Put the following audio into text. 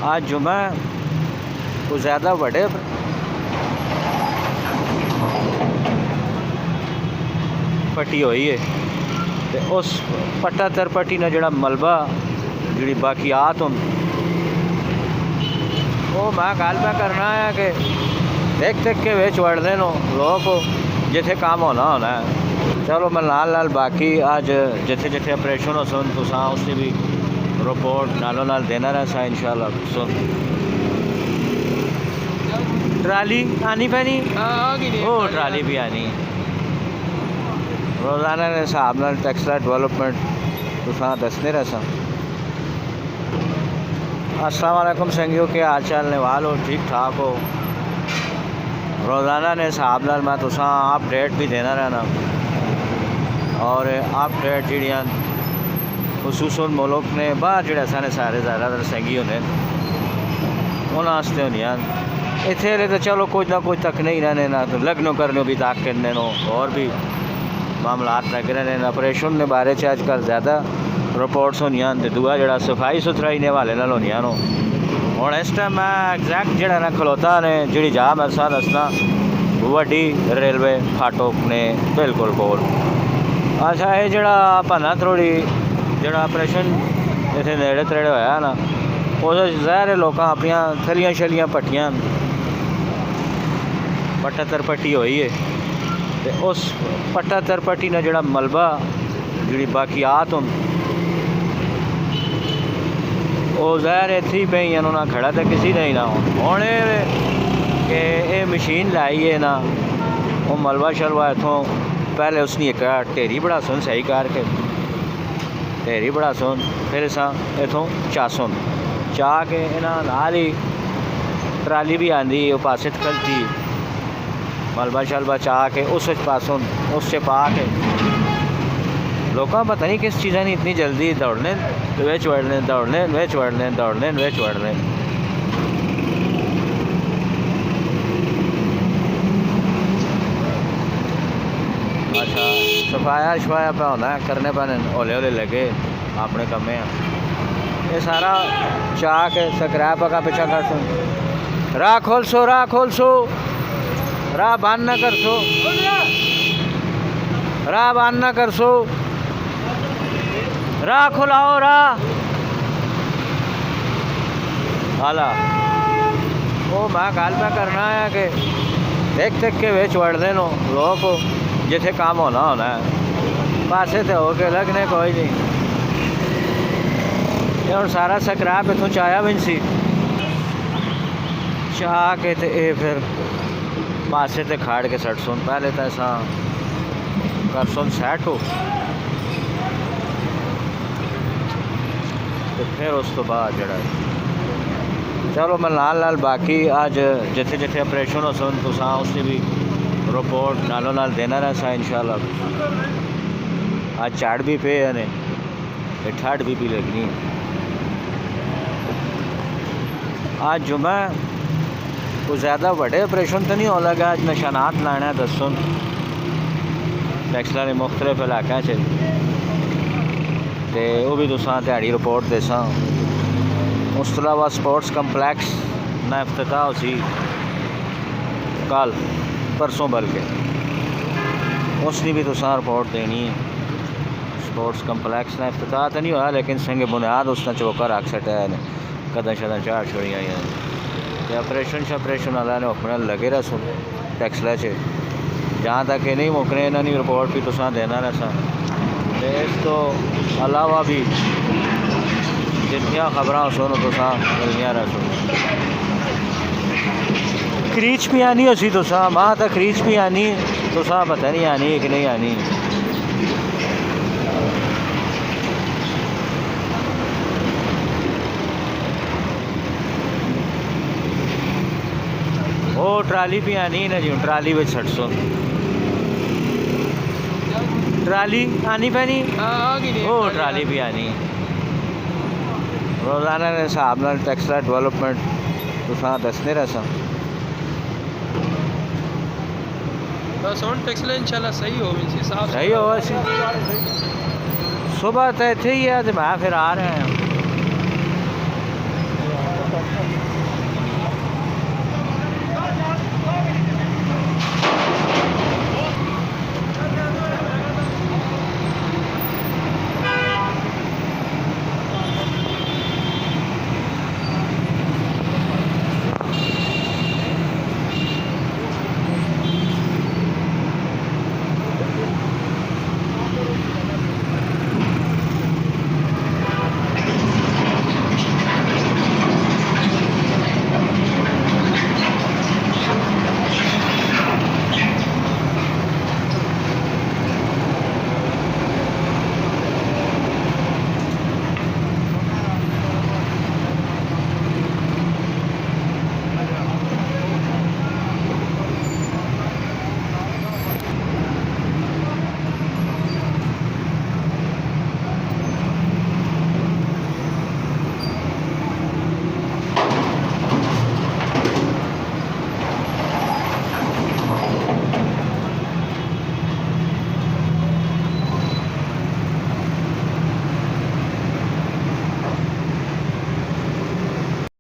आज जुमा कुछ ज़्यादा बड़े पट्टी हुई है ते उस पट्टा तर पट्टी ने जड़ा मलबा जी बाकियात हों वो मैं गल पे करना है कि देख देख के विच वड़दे नो लोग जिथे काम होना होना है। चलो मैं नाल नाल बाकी आज जिथे जिथे ऑपरेशन हो सुन तुसा उसकी भी रिपोर्ट नालों नाल देना रहा इंशाल्लाह। सुन ट्राली आनी पैनी वो ट्राली भी आनी रोज़ाना के हिसाब नाल टेक्सटाइल डेवलपमेंट तुसा दसने रहा। अस्सलाम वालेकुम संगियों के हाल चाल नेवाल हो ठीक ठाक हो। रोज़ाना ने हिसाब नाल मैं तुसा अपडेट भी देना रहना और अपडेट जड़ियाँ खसूसन मुल्क ने बाहर जोड़े सारे सारे ज़्यादातर संगी होने उन्होंने होंगे इतने तो चलो कुछ ना कुछ तक नहीं रहने ना तो लगनों करने भी ताक करने नो और भी मामलात लग रहे हैं। ऑपरेशन के बारे अजकल ज़्यादा रिपोर्ट्स होनी तो दूआ जरा सफाई सुथराई ने हवाले नाल होनी नो। हुण इस टाइम मैं एग्जैक्ट जड़ा ना खलोता ने जी जा मैं सा दसना वड्डी रेलवे फाटक ने बिल्कुल कोल। अच्छा ये जड़ा भना त्रोड़ी जड़ा ऑपरेशन इतने नेड़े तड़े होया ना उस ज़ाहिर लोग अपनियां थलियां शलियां पट्टियां पट्टा तर पट्टी हुई है तो उस पट्टा तर पट्टी ने जड़ा मलबा जी बाकियात हों वो ज़ाहिर इतनी पे उन्होंने खड़ा तो किसी ने ही ना हूँ कि ये मशीन लाई है ना वो मलबा शलबा इतों पहले उसने एक ढेरी बड़ा सुन सही करके ढेरी बड़ा सुन फिर असा इतों चासुन चाह के इन्होंने नाल ही ट्राली भी आँदी वो पासे खलती मलबा शलबा चाह के उस पासों उस पा के लोग पता नहीं किस चीज़ा नहीं इतनी जल्दी दौड़ने वेच वड़ने दौड़ने वेच वड़ने दौड़ने वेच वड़ने। अच्छा सफाया शफाया पे होना है करने पैने हौले हौले लगे अपने कमे ये सारा चाह के स्क्रैप का पीछा कर सो राह खोल सो राह बंद न कर सो राह बंद न कर सो राह खुलाओ राह हाला वो मैं गल पे करना है कि देख देख के विच वड़दे नो लोग जिथे काम होना होना है पासे तो हो के लगने कोई नहीं। ये हम सारा स्क्रैप इतों चाया भी नहीं सी चाह के तो ये फिर पासे ते खाड़ के सट सुन पहले तो ऐसा कर सुन सैट हो तो फिर उस तो बाद जड़ा चलो मैं नाल नाल बाकी आज जिथे जिथे ऑपरेशन हो सुन तुसा उसकी भी रिपोर्ट नालों नाल देना रहा इंशाल्लाह। आज चाड़ भी पे है ने ठाठ भी लगनी है। आज जुमा कुछ ज़्यादा बड़े ऑपरेशन तो नहीं हो लगा आज निशानात लाना दसुन टेक्सटाइल मुख्तलिफ इलाकों से वो भी तुसा दिहाड़ी रिपोर्ट देसा। उस तो अलावा स्पोर्ट्स कंपलैक्स ना इफ्तिताह सी कल परसों बल्कि उसकी भी तुसा रिपोर्ट देनी है। स्पोर्ट्स कंपलैक्स ना इफ्तिताह तो नहीं होया लेकिन संगे बुनियाद उसने चौका रख सटा है कदम शदम चाड़ छोड़िया ऑपरेशन शपरेशन वाला ने अपने लगे रहा सुन टेक्सटाइल से जहाँ तक ये नहीं मुकने इन्होंने रिपोर्ट भी तुसा देना रहा। इस तो अलावा भी जितनिया खबर सुनो तुसा मिलनिया रह सुन क्रीच भी आनी उसी तुसा माँ तक क्रीच भी आनी तुसा पता नहीं आनी कि नहीं आनी। वो ट्राली भी आनी ना जी ट्राली में छट सो ट्राली आनी पैनी वो ट्राली भी आनी रोज़ाना के हिसाब नाल टेक्सटाइल डेवलपमेंट तुसा दसने रहा। टेक्सटाइल इंशाल्लाह सही हो सही हो सुबह तो इतने ही है तो मैं फिर आ रहे हैं।